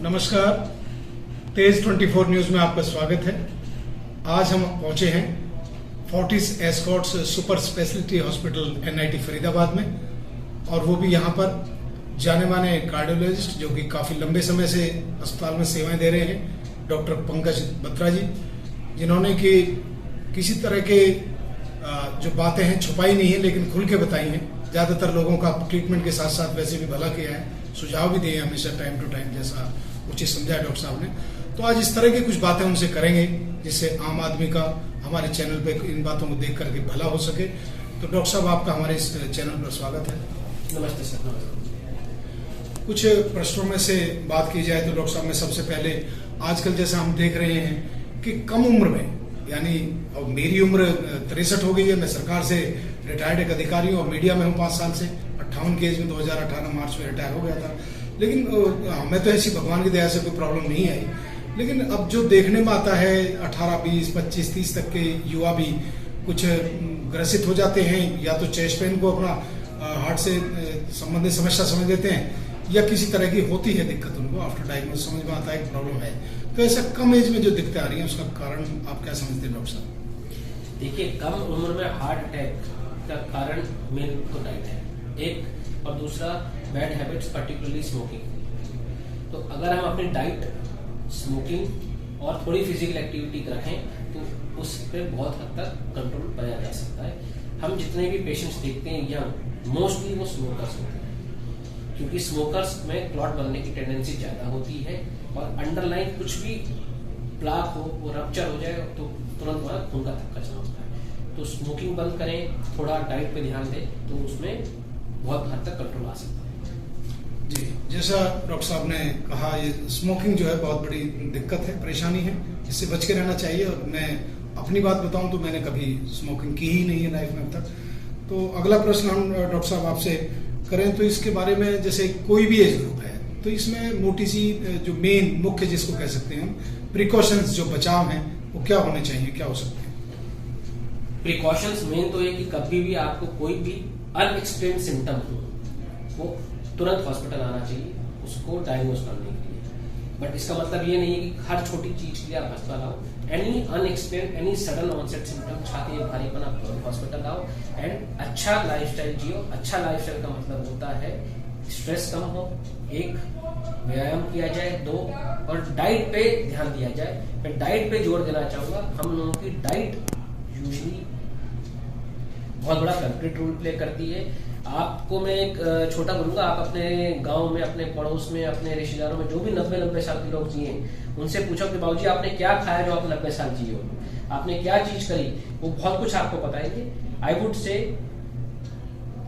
नमस्कार, तेज 24 न्यूज में आपका स्वागत है। आज हम पहुंचे हैं Fortis Escorts super speciality hospital NIT Faridabad में, और वो भी यहाँ पर जाने माने कार्डियोलॉजिस्ट जो कि काफी लंबे समय से अस्पताल में सेवाएं दे रहे हैं, डॉक्टर पंकज बत्रा जी, जिन्होंने कि किसी तरह के जो बातें हैं छुपाई नहीं है लेकिन खुल के बताई हैं। ज्यादातर लोगों का ट्रीटमेंट के साथ साथ वैसे भी भला किया है, सुझाव भी दिए हमेशा टाइम टू टाइम जैसा उचित समझा है डॉक्टर साहब ने। तो आज इस तरह की कुछ बातें उनसे करेंगे जिससे आम आदमी का हमारे चैनल पे इन बातों को देख करके भला हो सके। तो डॉक्टर साहब, आपका हमारे इस चैनल पर स्वागत है। नमस्ते सर। नमस्ते। कुछ प्रश्नों में से बात की जाए तो डॉक्टर साहब में सबसे पहले आजकल जैसा हम देख रहे हैं कि कम उम्र में, यानी अब मेरी उम्र 63 हो गई है, मैं सरकार से रिटायर्ड एक अधिकारी हूँ और मीडिया में हूँ 5 साल से। 58 की एज में 2018 मार्च में रिटायर हो गया था, लेकिन हमें तो ऐसी भगवान की दया से कोई प्रॉब्लम नहीं आई। लेकिन अब जो देखने में आता है 18, 20, 25, 30 तक के युवा भी कुछ ग्रसित हो जाते हैं, या तो चेस्ट पेन को अपना हार्ट से संबंधित समस्या समझ लेते हैं, या किसी तरह की होती है दिक्कत उनको, आफ्टर डायग्नोसिस समझ में आता है कि प्रॉब्लम है। तो ऐसा कम एज में जो दिक्कतें आ रही हैं उसका कारण आप क्या समझते हैं डॉक्टर साहब? देखिए, कम उम्र में हार्ट अटैक का कारण मेन तो डाइट है एक, और दूसरा बैड हैबिट्स, पर्टिकुलरली स्मोकिंग। तो अगर हम अपनी डाइट, स्मोकिंग और थोड़ी फिजिकल एक्टिविटी रखें तो उस पर बहुत हद तक कंट्रोल पाया जा सकता है। हम जितने भी पेशेंट्स देखते हैं यंग, मोस्टली वो स्मोकर्स होते हैं, क्योंकि स्मोकर्स में क्लॉट बनने की टेंडेंसी ज्यादा होती है, और अंडरलाइन कुछ भी प्लाक हो, वो रप्चर हो जाए तो तुरंत वहां खून का थक्का चमकता है। तो स्मोकिंग बंद करें, थोड़ा डाइट पे ध्यान दें, तो उसमें बहुत हद तक कंट्रोल आ सकता है। जी, जैसा डॉक्टर साहब ने कहा, ये स्मोकिंग जो है बहुत बड़ी दिक्कत है, परेशानी है, इससे बच के रहना चाहिए। और मैं अपनी बात बताऊं तो मैंने कभी स्मोकिंग की ही नहीं है लाइफ में अब तक। तो अगला प्रश्न हम डॉक्टर साहब आपसे करें तो इसके बारे में, जैसे कोई भी एज ग्रुप है तो इसमें मोटी सी जो मेन मुख्य जिसको कह सकते हैं हम प्रिकॉशंस, जो बचाव हैं, वो क्या होने चाहिए, क्या हो सकते हैं? प्रिकॉशंस मेन तो है कि कभी भी आपको कोई भी अनएक्सप्लेन्ड सिम्टम हो, वो तुरंत हॉस्पिटल आना चाहिए उसको डायग्नोज करने के लिए। बट इसका मतलब ये नहीं है कि हर छोटी चीज के लिए आप अस्पताल आओ। Any unexplained, any sudden onset symptom, छाती में भारीपन, आप तुरंत हॉस्पिटल आओ। एंड अच्छा लाइफस्टाइल जियो। अच्छा लाइफस्टाइल का मतलब होता है स्ट्रेस कम हो, 1, व्यायाम किया जाए, 2, और डाइट पे ध्यान दिया जाए। मैं डाइट पे जोर देना चाहूंगा। हम लोगों की डाइट यूजुअली बहुत बड़ा कंप्लीट रोल प्ले करती है। आपको मैं एक छोटा बोलूंगा, आप अपने गांव में, अपने पड़ोस में, अपने रिश्तेदारों में जो भी 90 साल के लोग जिए, उनसे पूछो कि बाबूजी आपने क्या खाया जो आप 90 साल जिए हो, आपने क्या चीज करी, वो बहुत कुछ आपको बताएंगे। I would say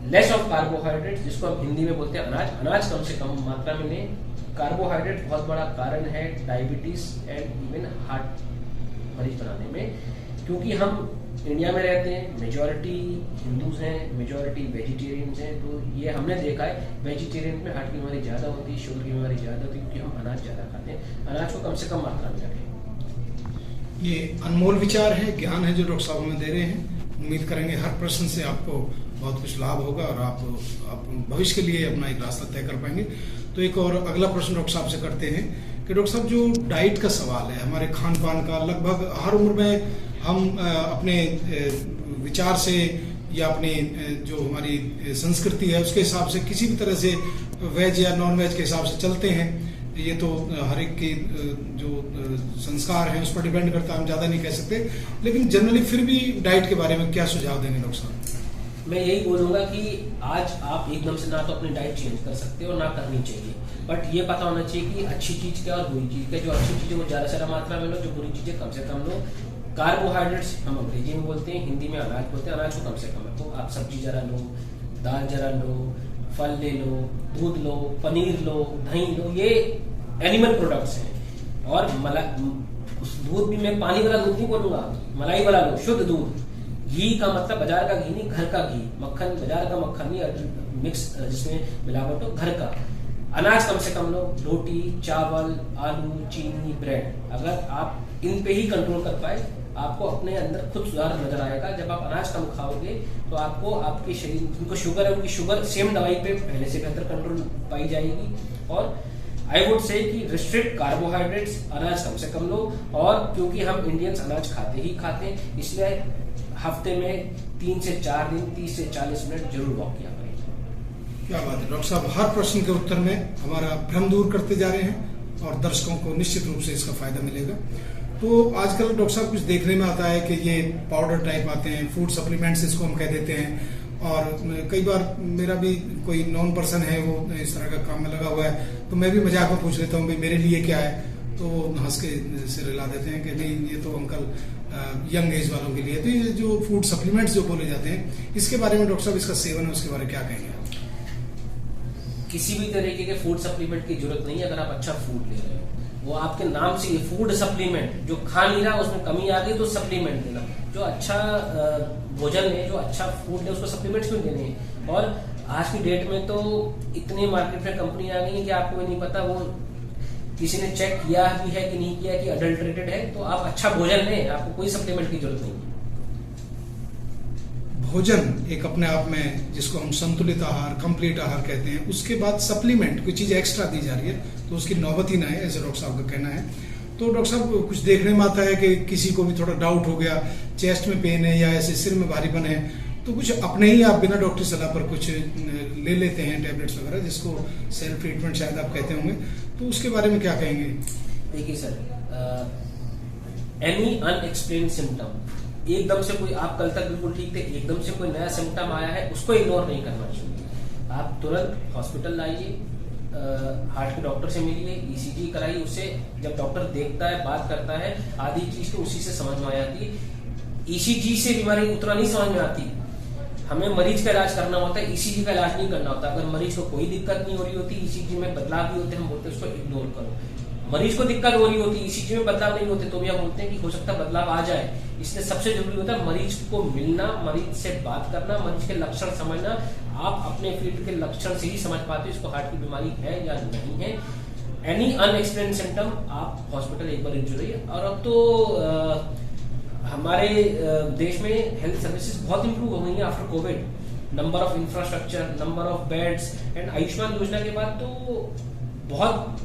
less of carbohydrate, जिसको हम हिंदी में बोलते हैं अनाज कम से कम मात्रा में लें। कार्बोहाइड्रेट बहुत बड़ा कारण है डायबिटीज एंड इवन हार्ट मरीज बनाने में, क्योंकि हम इंडिया में रहते हैं, मेजॉरिटी हिंदूज हैं, मेजॉरिटी वेजिटेरियंस हैं। तो ये हमने देखा है, वेजिटेरियन में हार्ट की बीमारी ज्यादा होती है, शुगर की बीमारी ज्यादा होती है, क्योंकि हम अनाज ज्यादा खाते हैं। अनाज को कम से कम मात्रा में रखें। ये अनमोल विचार है, ज्ञान है जो डॉक्टर साहब हमें दे रहे हैं। उम्मीद करेंगे हर प्रश्न से आपको बहुत कुछ लाभ होगा और आप भविष्य के लिए अपना एक रास्ता तय कर पाएंगे। तो एक और अगला प्रश्न डॉक्टर साहब से करते हैं कि डॉक्टर साहब, जो डाइट का सवाल है, हमारे खान पान का, लगभग हर उम्र में हम अपने विचार से या अपनी जो हमारी संस्कृति है उसके हिसाब से किसी भी तरह से वेज या नॉन वेज के हिसाब से चलते हैं। ये तो हर एक की जो संस्कार है उस पर डिपेंड करता है, हम ज्यादा नहीं कह सकते। लेकिन जनरली फिर भी डाइट के बारे में क्या सुझाव देंगे डॉक्टर साहब? मैं यही बोलूंगा कि आज आप एकदम से ना तो अपनी डाइट चेंज कर सकते हो, ना करनी चाहिए, बट ये पता होना चाहिए कि अच्छी चीज क्या और बुरी चीज क्या। जो अच्छी चीजें वो ज्यादा से ज्यादा मात्रा में लो, जो बुरी चीजें कम से कम लो। कार्बोहाइड्रेट्स हम अंग्रेजी में बोलते हैं, हिंदी में अनाज बोलते हैं। अनाज को कम से कम रखो। आप सब्जी जरा लो, दाल जरा लो, फल ले लो, दूध लो, पनीर लो, दही लो, ये एनिमल प्रोडक्ट्स हैं। और दूध भी मैं पानी वाला दूध नहीं बोलूंगा, मलाई वाला लो, शुद्ध दूध। घी का मतलब बाजार का घी नहीं, घर का घी। मक्खन बाजार का मक्खन नहीं, मिक्स जिसमें मिलावट हो, घर का। अनाज कम से कम लो, रोटी, चावल, आलू, चीनी, ब्रेड। अगर आप इन पे ही कंट्रोल कर पाए, आपको अपने अंदर खुद सुधार नजर आएगा। जब आप अनाज कम खाओगे तो आपको आपके शरीर, जिनको शुगर है उनकी शुगर सेम दवाई पे पहले से बेहतर कंट्रोल पाई जाएगी। और आई वुड से कि रिस्ट्रिक्ट कार्बोहाइड्रेट्स, अनाज कम से कम लो, और क्योंकि हम इंडियंस अनाज खाते ही खाते हैं, इसलिए हफ्ते में 3 से 4 दिन 30 से 40 मिनट जरूर वॉक किया करें। क्या बात है डॉक्टर साहब, हर प्रश्न के उत्तर में हमारा भ्रम दूर करते जा रहे हैं और दर्शकों को निश्चित रूप से इसका फायदा मिलेगा। तो आजकल डॉक्टर साहब कुछ देखने में आता है कि ये पाउडर टाइप आते हैं, फूड सप्लीमेंट्स इसको हम कह देते हैं, और कई बार मेरा भी कोई नॉन पर्सन है वो इस तरह का काम में लगा हुआ है, तो मैं भी मजाक में पूछ लेता हूँ भाई मेरे लिए क्या है, तो वो हंस के सिर हिला देते हैं कि नहीं ये तो अंकल यंग एज वालों के लिए। तो ये जो फूड सप्लीमेंट्स जो बोले जाते हैं, इसके बारे में डॉक्टर साहब इसका सेवन है उसके बारे में क्या कहेंगे आप? किसी भी तरीके के फूड सप्लीमेंट की जरूरत नहीं है अगर आप अच्छा फूड ले रहे हो। वो आपके नाम से फूड सप्लीमेंट, जो खा नहीं रहा उसमें कमी आ गई तो सप्लीमेंट देना। जो अच्छा भोजन है, जो अच्छा फूड है, उसको सप्लीमेंट्स क्यों देने हैं? और आज की डेट में तो इतनी मार्केट में कंपनी आ गई है कि आपको नहीं पता वो किसी ने चेक किया भी है कि नहीं किया कि अडल्ट्रेटेड है। तो आप अच्छा भोजन लें, आपको कोई सप्लीमेंट की जरूरत नहीं है। भोजन एक अपने आप में जिसको हम संतुलित आहार, कंप्लीट आहार कहते हैं, उसके बाद सप्लीमेंट कोई चीज एक्स्ट्रा दी जा रही है तो उसकी नौबत ही ना है, ऐसे डॉक्टर साहब का कहना है। तो डॉक्टर साहब कुछ देखने में आता है कि किसी को भी थोड़ा डाउट हो गया, चेस्ट में पेन है या ऐसे सिर में भारीपन है, तो कुछ अपने ही आप बिना डॉक्टर सलाह पर कुछ ले लेते हैं टैबलेट्स वगैरह, जिसको सेल्फ ट्रीटमेंट शायद आप कहते होंगे, तो उसके बारे में क्या कहेंगे? देखिए सर, एनी अनएक्सप्लेन्ड सिम्टम, एकदम से कोई, आप कल तक बिल्कुल ठीक थे, एकदम से कोई नया सिम्टम आया है, उसको इग्नोर नहीं करना चाहिए। आप तुरंत हॉस्पिटल लाइए, हार्ट के डॉक्टर से मिलिए, ईसीजी कराइए। उससे जब डॉक्टर देखता है, बात करता है, आधी चीज तो उसी से समझ में आ जाती है। ईसीजी से बीमारी उतना नहीं समझ में आती, हमें मरीज का इलाज करना होता है, ईसीजी का इलाज नहीं करना होता। अगर मरीज को कोई दिक्कत नहीं हो रही होती, ईसीजी में बदलाव भी होते हैं, हम बोलते हैं उसको इग्नोर करो। मरीज को दिक्कत हो रही होती, ईसीजी में बदलाव नहीं होते, तो भी हम बोलते हैं कि हो सकता है बदलाव आ जाए। इसलिए सबसे जरूरी होता है मरीज को मिलना, मरीज से बात करना, मरीज के लक्षण समझना। आप अपने फील्ड के लक्षण से ही समझ पाते हो इसको हार्ट की बीमारी है या नहीं है। एनी अनएक्सप्लेन्ड सिम्टम, आप हॉस्पिटल एक बार जरूर जाइए। और अब तो हमारे देश में हेल्थ सर्विसेज बहुत इंप्रूव हो गई है after Covid. Number of infrastructure, number of beds, and Ayushman योजना के बाद तो बहुत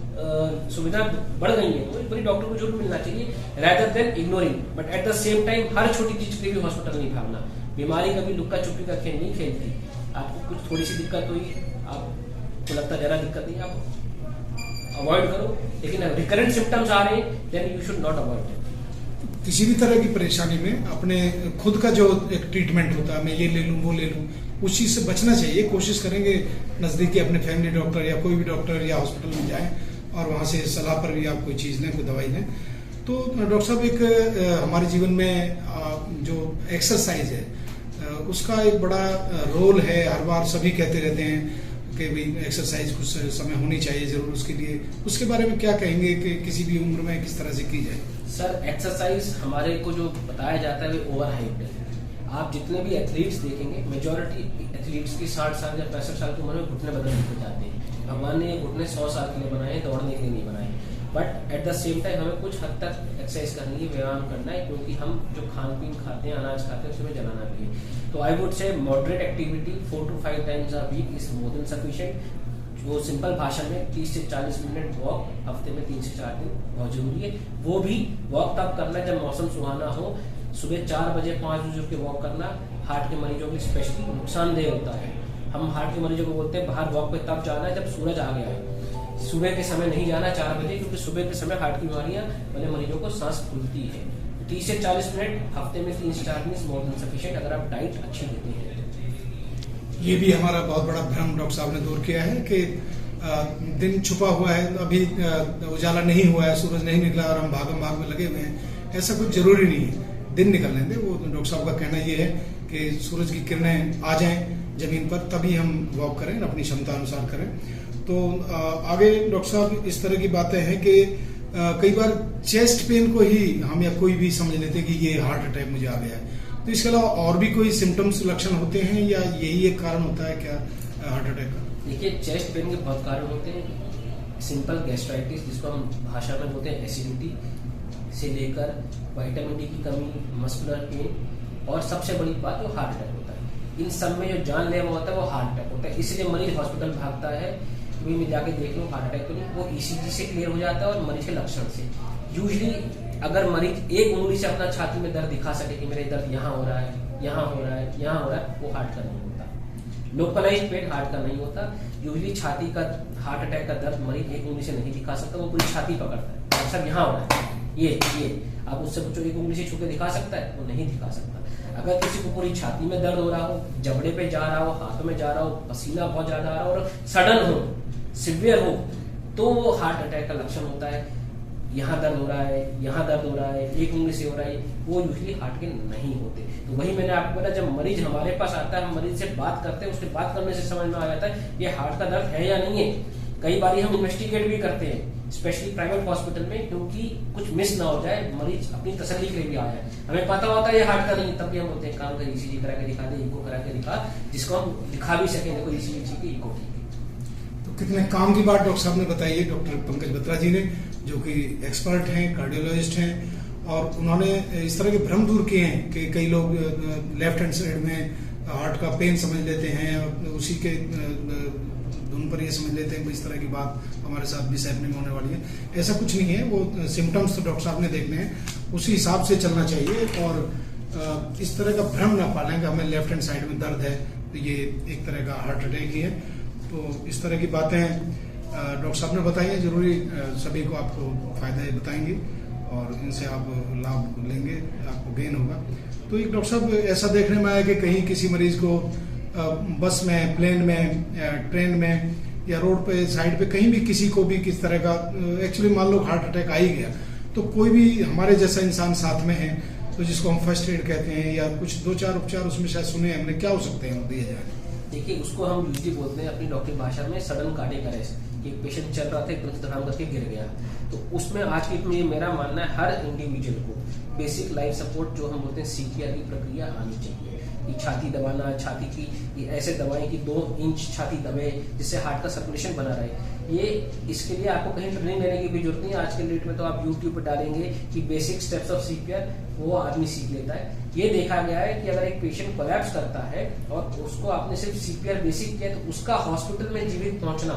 सुविधा बढ़ गई है। तो बड़ी डॉक्टर को जरूर मिलना चाहिए rather than ignoring, but at the same time हर छोटी चीज के लिए भी हॉस्पिटल नहीं भागना। बीमारी कभी लुक्का छुपी का खेल नहीं खेलती। आपको कुछ थोड़ी सी दिक्कत हुई, आपको लगता जरा दिक्कत नहीं, आप अवॉइड करो। लेकिन रिकरेंट सिम्टम्स आ रहे हैं, then you should not avoid. किसी भी तरह की परेशानी में अपने खुद का जो एक ट्रीटमेंट होता है, मैं ये ले लूं वो ले लूं, उस चीज से बचना चाहिए। कोशिश करेंगे नजदीकी अपने फैमिली डॉक्टर या कोई भी डॉक्टर या हॉस्पिटल में जाएं और वहां से सलाह पर भी आप कोई चीज लें, कोई दवाई लें। तो डॉक्टर साहब, एक हमारे जीवन में जो एक्सरसाइज है उसका एक बड़ा रोल है। हर बार सभी कहते रहते हैं कि भाई एक्सरसाइज कुछ समय होनी चाहिए जरूर उसके लिए, उसके बारे में क्या कहेंगे कि किसी भी उम्र में किस तरह से की जाए? सर, एक्सरसाइज हमारे को जो बताया जाता है वो ओवर हाइप है। आप जितने भी एथलीट्स देखेंगे, मेजॉरिटी एथलीट्स की 60 साल या 65 साल की उम्र में घुटने बदल हो जाते हैं। भगवान ने घुटने 100 साल के लिए बनाए, दौड़ने के लिए नहीं बनाए। But at the same time हमें कुछ हद तक एक्सरसाइज करनी है, व्यायाम करना है, क्योंकि हम जो खान पीन खाते हैं, अनाज खाते हैं, उसमें जलाना भी है। तो I would say moderate activity 4 to 5 times a week is more than sufficient. वो सिंपल भाषा में 30 से 40 मिनट वॉक हफ्ते में 3 से 4 दिन बहुत जरूरी है। वो भी वॉक तब करना है जब मौसम सुहाना हो। सुबह 4 बजे 5 बजे उठ के वॉक करना हार्ट के मरीजों के स्पेशली नुकसानदेह होता है। हम हार्ट के मरीजों को बोलते हैं बाहर वॉक पे तब जाना है जब सूरज आ गया है, सुबह के समय नहीं जाना 4 बजे, क्योंकि सुबह के समय हार्ट की बीमारियां वाले मरीजों को सांस फूलती है। 30 से 40 मिनट हफ्ते में 3 से 4 दिन मोर देन सफिशिएंट, अगर आप डाइट अच्छी लेते हैं। ये भी हमारा बहुत बड़ा भ्रम डॉक्टर साहब ने दूर किया है कि दिन छुपा हुआ है, अभी उजाला नहीं हुआ है, सूरज नहीं निकला और हम भागम भाग में लगे हुए हैं। ऐसा कुछ जरूरी नहीं है, दिन निकलने दें। वो डॉक्टर साहब का कहना ये है कि सूरज की किरणें आ जाएं जमीन पर तभी हम वॉक करें, अपनी क्षमता अनुसार करें। तो आगे डॉक्टर साहब इस तरह की बातें हैं कि कई बार चेस्ट पेन को ही हम या कोई भी समझ लेते हैं कि ये हार्ट अटैक मुझे आ गया है। तो इसके अलावा और भी कोई सिम्टम्स, लक्षण होते हैं या यही एक कारण होता है क्या हार्ट अटैक का? देखिए, चेस्ट पेन के बहुत कारण होते हैं। सिंपल गैस्ट्राइटिस, जिसको हम भाषा में बोलते हैं एसिडिटी, से लेकर विटामिन डी की कमी, मस्कुलर पेन, और सबसे बड़ी बात वो हार्ट अटैक होता है। इन सब में जो जानलेवा होता है वो हार्ट अटैक होता है। इसलिए मरीज हॉस्पिटल भागता है। सुबह में जाके देख लो हार्ट अटैक तो नहीं, वो ईसीजी से क्लियर हो जाता है और मरीज के लक्षण से। यूजली अगर मरीज एक उंगली से अपना छाती में दर्द दिखा सके कि मेरे दर्द यहाँ हो रहा है, यहाँ हो रहा है, यहाँ हो रहा है, वो हार्ट का नहीं होता। लोकलाइज्ड पेन हार्ट का नहीं होता। यूजली छाती का हार्ट अटैक का दर्द मरीज एक उंगली से नहीं दिखा सकता, वो पूरी छाती पकड़ता है, डॉक्टर साहब यहाँ हो रहा है, ये आप उससे पूछो एक उंगली से छू के दिखा सकता है, वो नहीं दिखा सकता। अगर किसी को पूरी छाती में दर्द हो रहा हो, जबड़े पे जा रहा हो, हाथों में जा रहा हो, पसीना बहुत ज्यादा आ रहा हो और सडन हो, सिवियर हो, तो वो हार्ट अटैक का लक्षण होता है। यहाँ दर्द हो रहा है, यहाँ दर्द हो रहा है, एक उंगली से हो रहा है, वो यूजली हार्ट के नहीं होते। तो वही मैंने आपको बोला, जब मरीज हमारे पास आता है, हम मरीज से बात करते हैं, उसके बात करने से समझ में आ जाता है ये हार्ट का दर्द है या नहीं है। कई बार हम इन्वेस्टिगेट भी करते हैं, स्पेशली प्राइवेट हॉस्पिटल में, क्योंकि कुछ मिस ना हो जाए, मरीज अपनी तसल्ली के लिए भी आया है। हमें पता होता है ये हार्ट का नहीं है, तब भी हम बोलते हैं काम कर ईसीजी करा के दिखा दे, इको करा के दिखा, जिसको हम दिखा भी सकें, देखो ईसीजी की इको ठीक है। तो कितने काम की बात डॉक्टर साहब ने बताई है, डॉक्टर पंकज बत्रा जी ने, जो कि एक्सपर्ट हैं, कार्डियोलॉजिस्ट हैं, और उन्होंने इस तरह के भ्रम दूर किए हैं कि कई लोग लेफ्ट हैंड साइड में हार्ट का पेन समझ लेते हैं, उसी के धुन पर ये समझ लेते हैं इस तरह की बात हमारे साथ भी हैपनिंग होने वाली है। ऐसा कुछ नहीं है, वो सिम्टम्स तो डॉक्टर साहब ने देखने हैं, उसी हिसाब से चलना चाहिए। और इस तरह का भ्रम ना पालें कि हमें लेफ्ट हैंड साइड में दर्द है तो ये एक तरह का हार्ट अटैक ही है। तो इस तरह की बातें डॉक्टर साहब ने बताई है, जरूरी सभी को आपको फायदे बताएंगे और इनसे आप लाभ लेंगे, आपको गेन होगा। तो एक डॉक्टर साहब ऐसा देखने में आया कि कहीं किसी मरीज को बस में, प्लेन में, ट्रेन में या रोड पे, साइड पे, कहीं भी किसी को भी किस तरह का एक्चुअली मान लो हार्ट अटैक आ ही गया, तो कोई भी हमारे जैसा इंसान साथ में है तो जिसको हम फर्स्ट एड कहते हैं या कुछ 2-4 उपचार उसमें शायद सुने हमने, क्या हो सकते हैं दिए जाए? देखिए, उसको हम यूजली बोलते हैं अपनी डॉक्टरी भाषा में सडन कार्डियक अरेस्ट। एक पेशेंट चल रहा था, एकदम से धड़ाम करके गिर गया। तो उसमें आज की में मेरा मानना है हर इंडिविजुअल को बेसिक लाइफ सपोर्ट जो हम बोलते हैं सीपीआर की प्रक्रिया आनी चाहिए। कि छाती दबाना, छाती की ऐसे दबाएं कि 2 इंच छाती दबे, जिससे हार्ट का सर्कुलेशन बना रहे। ये इसके लिए आपको कहीं ट्रेनिंग लेने की भी जरूरत नहीं है। आज के डेट में तो आप यूट्यूब पर डालेंगे कि बेसिक स्टेप्स ऑफ सीपीआर, वो आदमी सीख लेता है। ये देखा गया है कि अगर एक पेशेंट कोलैप्स करता है और उसको आपने सिर्फ सीपीआर बेसिक किया, तो उसका हॉस्पिटल में जीवित पहुंचना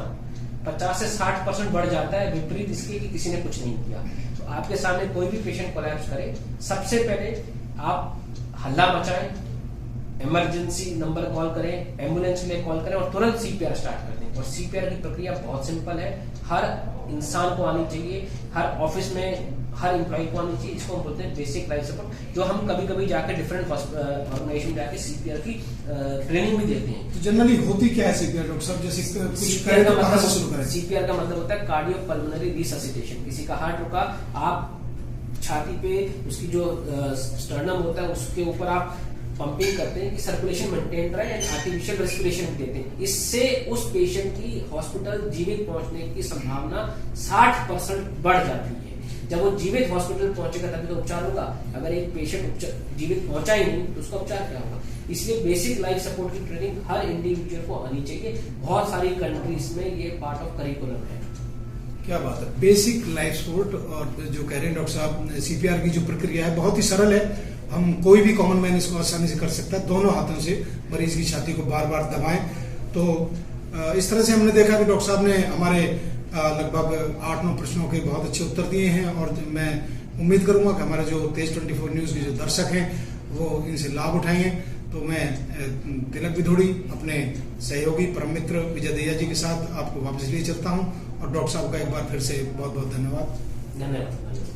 50 से 60% बढ़ जाता है, विपरीत इसके कि किसी ने कुछ नहीं किया। तो आपके सामने कोई भी पेशेंट कोलैप्स करे, सबसे पहले आप हल्ला मचाएं, इमरजेंसी नंबर कॉल करें, एम्बुलेंस के लिए कॉल करें और तुरंत सीपीआर स्टार्ट कर दें। और सीपीआर की प्रक्रिया बहुत सिंपल है, हर इंसान को आनी चाहिए, हर ऑफिस में हर एम्प्लॉय को आनी चाहिए। इसको हम बोलते हैं बेसिक लाइफ सपोर्ट, जो हम कभी कभी जाके डिफरेंट ऑर्गेनाइजेशन में जाके सीपीआर की ट्रेनिंग भी देते हैं। तो जनरली होती क्या है सीपीआर डॉक्टर साहब? जैसे सीपीआर का मतलब होता है कार्डियो पल्मोनरी रिससिटेशन। किसी का हार्ट रुका, आप छाती पे उसकी जो स्टर्नम होता है उसके ऊपर आप पंपिंग करते हैं कि सर्कुलेशन मेंटेन रहे, आर्टिफिशियल रेस्पिरेशन देते हैं। इससे उस पेशेंट की हॉस्पिटल जीवित पहुंचने की संभावना 60% बढ़ जाती है। जब वो जीवित हॉस्पिटल पहुंचेगा तभी तो उपचार होगा। अगर एक पेशेंट जीवित पहुंचा ही नहीं तो उसका उपचार क्या होगा? इसलिए बेसिक लाइफ सपोर्ट की ट्रेनिंग हर इंडिविजुअल को आनी चाहिए। बहुत सारी कंट्रीज में ये पार्ट ऑफ करिकुलम है। क्या बात है, बेसिक लाइफ सपोर्ट। और जो कह रहे हैं डॉक्टर साहब, सीपीआर की जो प्रक्रिया है बहुत ही सरल है, हम कोई भी कॉमन मैन इसको आसानी से कर सकता है। दोनों हाथों से मरीज की छाती को बार बार दबाएं। तो इस तरह से हमने देखा कि डॉक्टर साहब ने हमारे लगभग 8-9 प्रश्नों के बहुत अच्छे उत्तर दिए हैं और मैं उम्मीद करूंगा कि हमारे जो तेज 24 न्यूज के जो दर्शक हैं वो इनसे लाभ उठाएंगे। तो मैं तिलक विधोड़ी अपने सहयोगी परम मित्र विजय दहिया जी के साथ आपको वापस लिए चलता हूं और डॉक्टर साहब का एक बार फिर से बहुत बहुत धन्यवाद। धन्यवाद।